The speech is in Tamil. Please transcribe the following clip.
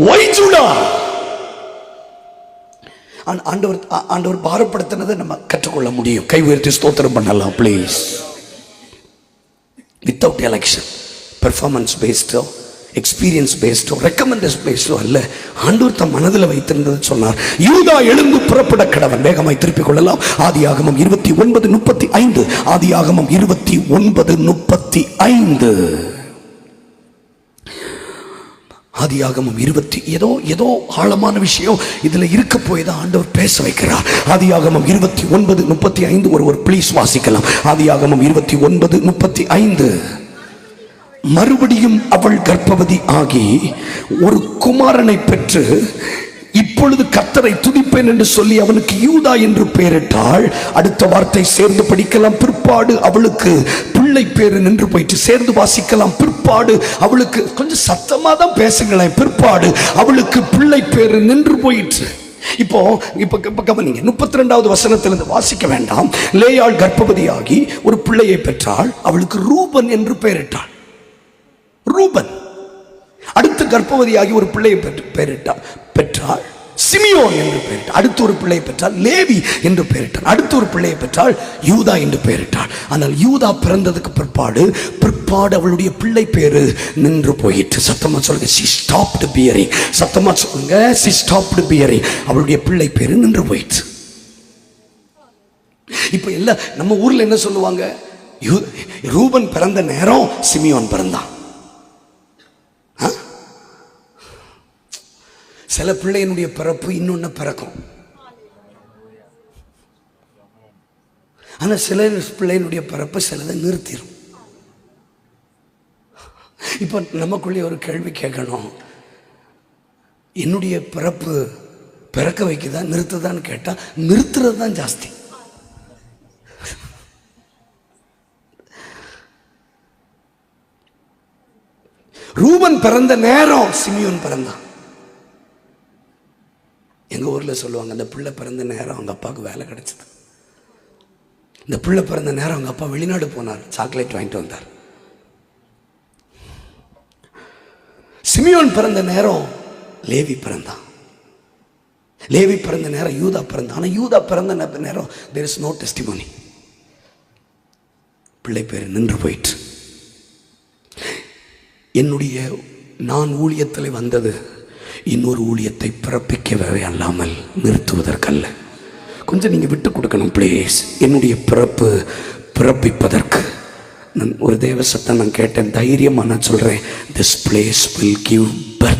Why Judah? ஆண்டவர் பாரப்படுத்தினதை நம்ம கற்றுக்கொள்ள முடியும். கை உயர்த்தி ஸ்தோத்திரம் பண்ணலாம் please. Without election, performance Bairstow, experience Bairstow, recommendation Bairstow அல்ல. ஆண்டவர் தம் மனதில் வைத்திருந்தது சொன்னார். யூதா எழுந்து புறப்பட கடவன். வேகமாய் திருப்பிக் கொள்ளலாம். ஆதியாகமம் 29:35. ஆதியாகமம் 29:35. ஆதியாகமம் 20 ஏதோ ஆழமான விஷயம் இதுல இருக்க போய் தான் ஆண்டவர் பேச வைக்கிறார். ஆதியாகமம் 29:35 ஒருவர் ப்ளீஸ் வாசிக்கலாம். ஆதியாகமம் 29:35. மறுபடியும் அவள் கர்ப்பவதி ஆகி ஒரு குமாரனை பெற்று இப்பொழுது கர்த்தரை துதிப்பேன் என்று சொல்லி அவனுக்கு யூதா என்று பெயரிட்டாள். அடுத்த வார்த்தை சேர்ந்து படிக்கலாம். பிற்பாடு அவளுக்கு பிள்ளை பேரு நின்று போயிட்டு. சேர்ந்து வாசிக்கலாம். பிற்பாடு அவளுக்கு, கொஞ்சம் சத்தமா தான் பேசுங்களேன். பிற்பாடு அவளுக்கு பிள்ளை பேரு நின்று போயிற்று. இப்போ கவனிங்க, 32வது வசனத்திலிருந்து வாசிக்க வேண்டாம். லேயாள் கர்ப்பவதியாகி ஒரு பிள்ளையை பெற்றாள். அவளுக்கு ரூபன் என்று பெயரிட்டாள். ரூபன். அடுத்து கர்ப்பவதியாகி ஒரு பிள்ளையை பெற்றாள். சிமியோன் என்று பெயரிட்டாள். அடுத்து ஒரு பிள்ளையை பெற்றாள். லேவி என்று பெயரிட்டாள். அடுத்து ஒரு பிள்ளையை பெற்றாள். யூதா என்று பெயரிட்டாள். ஆனால் யூதா பிறந்ததுக்கு பிற்பாடு அவளுடைய பிள்ளை பேரு நின்று போயிட்டு. சத்தமா சொல்லுங்க, she stopped bearing. சத்தமா சொல்லுங்க, she stopped bearing. அவளுடைய பிள்ளை பேரு நின்று போயிட்டு. இப்ப எல்லாம் நம்ம ஊர்ல என்ன சொல்லுவாங்க? ரூபன் பிறந்த நேரம் சிமியோன் பிறந்தான். சில பிள்ளையினுடைய பிறப்பு இன்னொன்னு பிறக்கும். ஆனா சில பிள்ளையினுடைய பிறப்பு சிலதை நிறுத்திடும். இப்ப நமக்குள்ளே ஒரு கேள்வி கேட்கணும். என்னுடைய பிறப்பு பிறக்க வைக்குதா நிறுத்துதான்னு கேட்டா நிறுத்துறது தான் ஜாஸ்தி. ரூபன் பிறந்த நேரம் சிமியோன் பிறந்தான். எங்க ஊர்ல சொல்லுவாங்க, அந்த பிள்ளை பிறந்த நேரம் அவங்க அப்பாவுக்கு வேலை கிடைச்சது. இந்த பிள்ளை பிறந்த நேரம் அவங்க அப்பா வெளிநாடு போனார், சாக்லேட் வாங்கிட்டு வந்தார். சிமியோன் பிறந்த நேரம் லேவி பிறந்தான். லேவி பிறந்த நேரம் யூதா பிறந்தான். ஆனா யூதா பிறந்த நேரம் there is no testimony. பிள்ளை பேர் நின்று போயிற்று. நான் ஊழியத்தில் வந்தது இன்னொரு ஊழியத்தை பிறப்பிக்கவே அல்லாமல் நிறுத்துவதற்கல்ல. கொஞ்சம் நீங்க விட்டு கொடுக்கணும் ப்ளீஸ். என்னுடைய பிறப்பிப்பதற்கு நான் ஒரு தேவ சத்தம் நான் கேட்டேன். தைரியமா நான் சொல்றேன், this place will give birth.